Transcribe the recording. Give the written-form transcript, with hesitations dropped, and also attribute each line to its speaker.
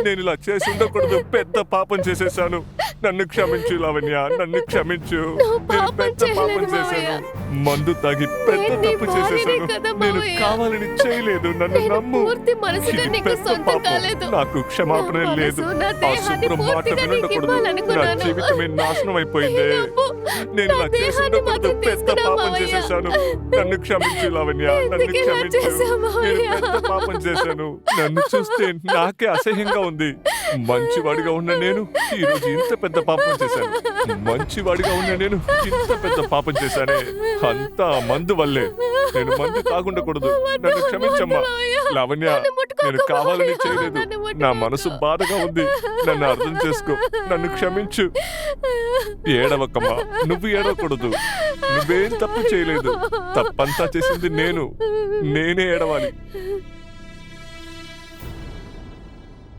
Speaker 1: నేను ఇలా చేసి ఉండకూడదు. పెద్ద పాపం చేసేసాను. నన్ను క్షమించు లావణ్య, నన్ను క్షమించు.
Speaker 2: నువ్వు
Speaker 1: నేను
Speaker 2: పాపం
Speaker 1: పెద్ద పాపం
Speaker 2: చేయలేదు
Speaker 1: చేశాను.
Speaker 2: మావయ్య.
Speaker 1: మందు తాగి పెద్ద
Speaker 2: నేను నీ
Speaker 1: తప్పు చేసేసాను.
Speaker 2: భార్యనే కదా
Speaker 1: నేను
Speaker 2: మావయ్య.
Speaker 1: కావాలని చేయలేదు. నన్ను
Speaker 2: నేను
Speaker 1: నమ్ము.
Speaker 2: పూర్తి మనసుగా
Speaker 1: ఇది
Speaker 2: నీకు
Speaker 1: పెద్ద
Speaker 2: సొంతం
Speaker 1: పాపం.
Speaker 2: కాలేదు.
Speaker 1: నాకు క్షమాపణ
Speaker 2: నా
Speaker 1: లేదు.
Speaker 2: మనసు, నా
Speaker 1: ఆ
Speaker 2: దేహాన్ని
Speaker 1: శుభ్రం మాట
Speaker 2: పూర్తిగా నీకు
Speaker 1: వినకూడదు. నా
Speaker 2: ఇవ్వాలనుకున్నాను.
Speaker 1: జీవితమే నాశనం అయిపోయింది.
Speaker 2: ఈ డబ్బు
Speaker 1: నేను
Speaker 2: నా
Speaker 1: ఇలా చేసి
Speaker 2: దేహాన్ని
Speaker 1: ఉండకూడదు.
Speaker 2: మాత్రం
Speaker 1: పెద్ద
Speaker 2: తీసుకురా
Speaker 1: పాపం
Speaker 2: మావయ్య.
Speaker 1: చేసేసాను. నన్ను క్షమించు లావణ్య, నన్ను
Speaker 2: ఎందుకు ఇలా
Speaker 1: క్షమించు.
Speaker 2: చేశావు
Speaker 1: నేను
Speaker 2: మావయ్య?
Speaker 1: పెద్ద పాపం చేశాను. నన్ను చూస్తే నాకే అసహ్యంగా ఉంది. మంచివాడిగా ఉన్న నేను ఈ రోజు ఇంత పెద్ద పాపం చేశాను. మంచివాడిగా ఉన్న నేను ఇంత పెద్ద పాపం చేశానే. అంతా ఆ మందు వల్లే. నేను మందు తాగుండకూడదు. నన్ను క్షమించమ్మా లావణ్య. నేను కావాలని చేయలేదు. నా మనసు బాధగా ఉంది. నన్ను అర్థం చేసుకో. నన్ను క్షమించు. ఏడవకమ్మా. నువ్వు ఏడవకూడదు. నువ్వేం తప్పు చేయలేదు. తప్పంతా చేసింది నేను. నేనే ఏడవాలి.